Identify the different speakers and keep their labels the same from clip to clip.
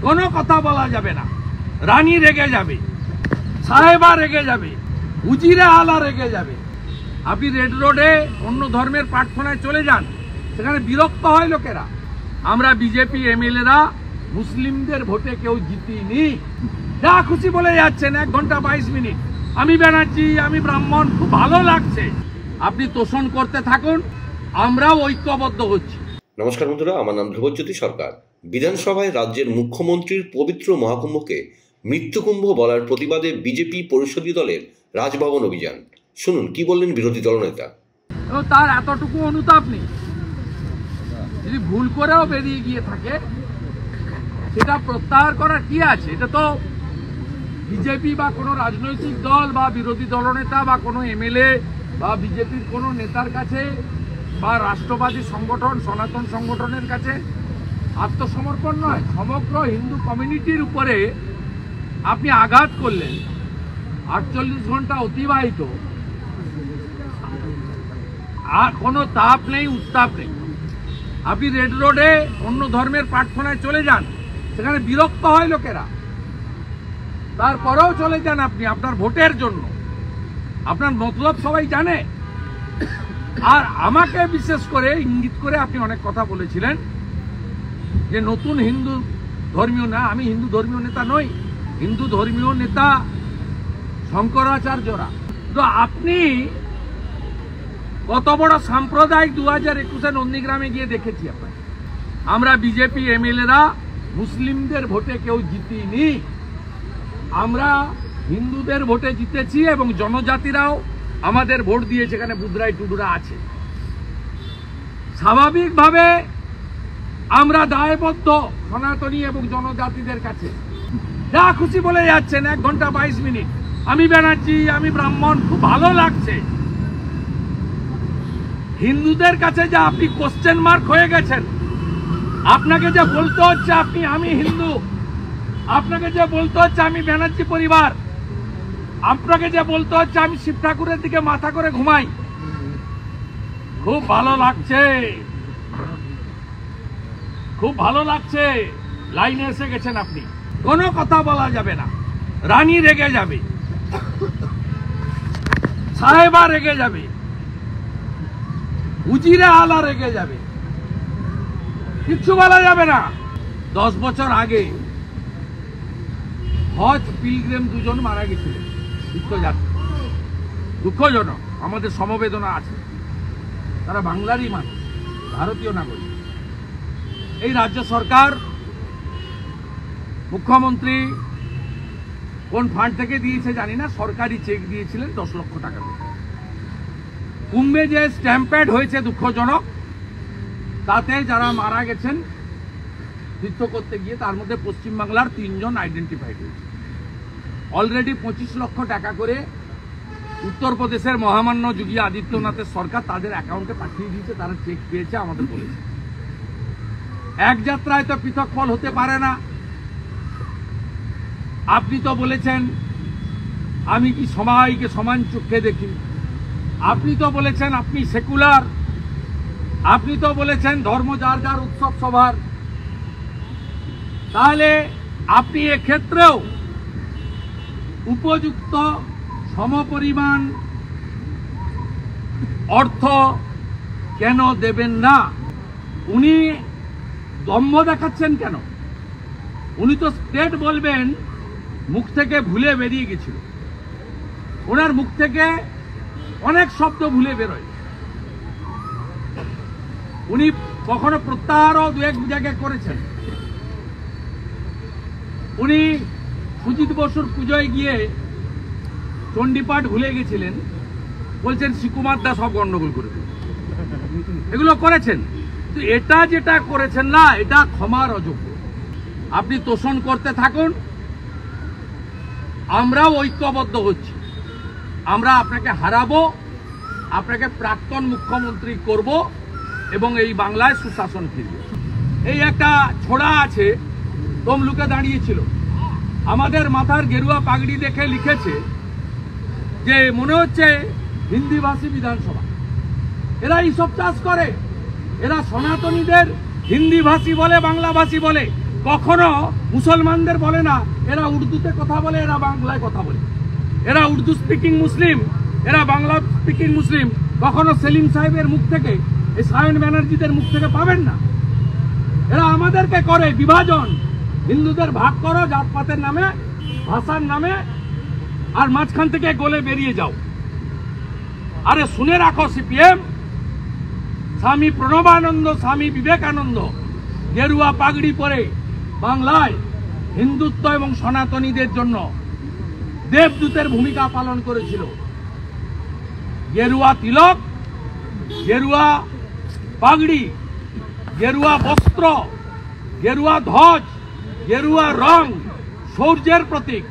Speaker 1: কোনো কথা বলা যাবে না। রানী রেগে যাবে, সাহেবা রেগে যাবে, উজিরে আলা রেগে যাবে। আপনি রেড রোডে অন্য ধর্মের প্রার্থনায় চলে যান, সেখানে বিরক্ত হয় লোকেরা। আমরা বিজেপি এমএলএরা মুসলিমদের ভোটে কেউ জিতিনি, যা খুশি বলে যাচ্ছেন 1 ঘন্টা 22 মিনিট। আমি ব্যানার্জি, আমি ব্রাহ্মণ, খুব ভালো লাগছে। আপনি তোষণ করতে থাকুন, আমরাও ঐক্যবদ্ধ হচ্ছি।
Speaker 2: নমস্কার বন্ধুরা, আমার নাম ধ্রুবজ্যোতি সরকার। বিধানসভায় রাজ্যের মুখ্যমন্ত্রীর পবিত্র মহাকুম্ভকে মৃত্যুকুম্ভ বলার প্রতিবাদে বিজেপি পরিষদীয় দলের রাজভবন অভিযান। শুনুন কি বললেন বিরোধী দলনেতা।
Speaker 1: তার এতটুকু অনুতাপ নেই, যদি ভুল করেও বেরিয়ে গিয়ে থাকে সেটা প্রত্যাহার করার কি আছে? এটা তো বিজেপি বা কোনো রাজনৈতিক দল বা বিরোধী দলনেতা বা কোনো এমএলএ বা বিজেপির কোনো নেতার কাছে বা রাষ্ট্রবাদী সংগঠন, সনাতন সংগঠনের কাছে আত্মসমর্পণ নয়। সমগ্র হিন্দু কমিউনিটির উপরে আপনি আঘাত করলেন। 48 ঘন্টা অতিবাহিত, আর কোনো তাপ নেই, উত্তাপ নেই। আপনি রেড রোডে অন্য ধর্মের প্রার্থনায় চলে যান, সেখানে বিরক্ত হয় লোকেরা। তারপরেও চলে যান আপনি আপনার ভোটের জন্য। আপনার মতলব সবাই জানে। আর আমাকে বিশেষ করে ইঙ্গিত করে আপনি অনেক কথা বলেছিলেন যে নতুন হিন্দু ধর্মীয় না। আমি হিন্দু ধর্মীয় নেতা নই, হিন্দু ধর্মীয় নেতা শঙ্করাচার্যরা। তো আপনি কত বড় সাম্প্রদায়িক 2021 নন্দীগ্রামে গিয়ে দেখেছি আপনাকে। আমরা বিজেপি এমএলএরা মুসলিমদের ভোটে কেউ জিতিনি, আমরা হিন্দুদের ভোটে জিতেছি এবং জনজাতিরাও আমাদের ভোট দিয়েছে। এখানে বুদ্রাই টুডুরা আছে। স্বাভাবিকভাবে আমরা দায়বদ্ধ সনাতনী এবং জনজাতিদের কাছে। যা খুশি বলে যাচ্ছেন 1 ঘন্টা 22 মিনিট। আমি ব্যানার্জি, আমি ব্রাহ্মণ, খুব ভালো লাগছে। হিন্দুদের কাছে যে আপনি কোশ্চেন মার্ক হয়ে গেছেন, আপনাকে যে বলতে হচ্ছে আমি হিন্দু, আপনাকে যে বলতে হচ্ছে আমি ব্যানার্জি পরিবার, আপনাকে যে বলতে হচ্ছে আমি শিব ঠাকুরের দিকে মাথা করে ঘুমাই। খুব ভালো লাগছে, খুব ভালো লাগছে। লাইনে এসে গেছেন আপনি। কোনো কথা বলা যাবে না। রানী রেগে যাবে, সাহেবা রেগে যাবে, উজিরে আলা রেগে যাবে, কিচ্ছু বলা যাবে না। 10 বছর আগে হজ পিলগ্রিম 2 জন মারা গেছিলেন তীর্থযাত্রী। দুঃখজনক, আমাদের সমবেদনা আছে। তারা বাংলারই মানুষ, ভারতীয় নাগরিক। এই রাজ্য সরকার, মুখ্যমন্ত্রী কোন ফান্ড থেকে দিয়েছে জানি না, সরকারি চেক দিয়েছিলেন 10 লক্ষ টাকা করে। কুম্ভে যে স্ট্যাম্পেড হয়েছে দুঃখজনক, তাতে যারা মারা গেছেন তীর্থ করতে গিয়ে, তার মধ্যে পশ্চিমবাংলার 3 জন আইডেন্টিফাইড হয়েছে। অলরেডি 25 লক্ষ টাকা করে উত্তরপ্রদেশের মহামান্য যোগী আদিত্যনাথের সরকার তাদের অ্যাকাউন্টে পাঠিয়ে দিয়েছে। তারা চেক পেয়েছে, আমাদের বলেছে। এক যাত্রায় তো পৃথক ফল হতে পারে না। আপনি তো বলেছেন আমি কি সবাইকে সমান চোখে দেখি। আপনি তো বলেছেন আপনি সেকুলার। আপনি তো বলেছেন ধর্ম যার যার, উৎসব সবার। তাহলে আপনি এক্ষেত্রেও উপযুক্ত সমপরিমাণ অর্থ কেন দেবেন না? উনি দম্ভ দেখাচ্ছেন কেন? উনি তো স্টেট বলবেন, মুখ থেকে ভুলে বেরিয়ে গেছিল। ওনার মুখ থেকে অনেক শব্দ ভুলে বেরোয়। উনি কখনো প্রত্যাহারও 2-1 জায়গায় করেছেন। উনি সুজিত বসুর পুজোয় গিয়ে চণ্ডীপাঠ ভুলে গেছিলেন, বলছেন শ্রীকুমার দাস সব গন্ডগোল করে দিল। এগুলো করেছেন। তো এটা যেটা করেছেন না, এটা ক্ষমার অযোগ্য। আপনি তোষণ করতে থাকুন, আমরাও ঐক্যবদ্ধ হচ্ছি। আমরা আপনাকে হারাবো, আপনাকে প্রাক্তন মুখ্যমন্ত্রী করব এবং এই বাংলায় সুশাসন ফিরবে। এই একটা ছোড়া আছে, তমলুকে দাঁড়িয়েছিল, আমাদের মাথার গেরুয়া পাগড়ি দেখে লিখেছে যে মনে হচ্ছে হিন্দিভাষী বিধানসভা। এরা এইসব চাষ করে, এরা সনাতনীদের হিন্দিভাষী বলে, বাংলাভাষী বলে। কখনো মুসলমানদের বলে না এরা উর্দুতে কথা বলে, এরা বাংলায় কথা বলে, এরা উর্দু স্পিকিং মুসলিম, এরা বাংলা স্পিকিং মুসলিম। কখনো সেলিম সাহেবের মুখ থেকে, এই সায়ন ব্যানার্জিদের মুখ থেকে পাবেন না। এরা আমাদেরকে করে বিভাজন, হিন্দুদের ভাগ করো জাতপাতের নামে, ভাষার নামে, আর মাঝখান থেকে গলে বেরিয়ে যাও। আরে শুনে রাখো সিপিএম, স্বামী প্রণবানন্দ, স্বামী বিবেকানন্দ গেরুয়া পাগড়ি পরে বাংলায় হিন্দুত্ব এবং সনাতনীদের জন্য দেবদূতের ভূমিকা পালন করেছিল। গেরুয়া তিলক, গেরুয়া পাগড়ি, গেরুয়া বস্ত্র, গেরুয়া ধ্বজ, গেরুয়া রং শৌর্যের প্রতীক,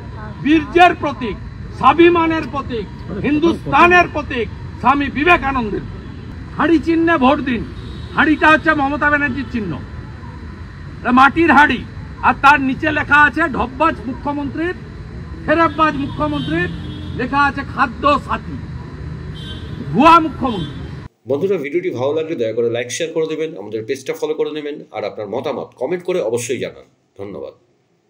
Speaker 1: বীর্যের প্রতীক, স্বাভিমানের প্রতীক, হিন্দুস্তানের প্রতীক স্বামী বিবেকানন্দের। হাড়ি চিহ্নে ভোট দিন। হাড়িটা হচ্ছে মমতা ব্যানার্জির চিহ্ন, মাটির হাড়ি, আর তার নিচে লেখা আছে ঢপবাজ মুখ্যমন্ত্রীর, ফেরেববাজ মুখ্যমন্ত্রীর, লেখা আছে খাদ্য সাথী, ভুয়া মুখ্যমন্ত্রী।
Speaker 2: বন্ধুরা, ভিডিওটি ভালো লাগলে দয়া করে লাইক শেয়ার করে দেবেন, আমাদের পেজটা ফলো করে নেবেন, আর আপনার মতামত কমেন্ট করে অবশ্যই জানান। ধন্যবাদ।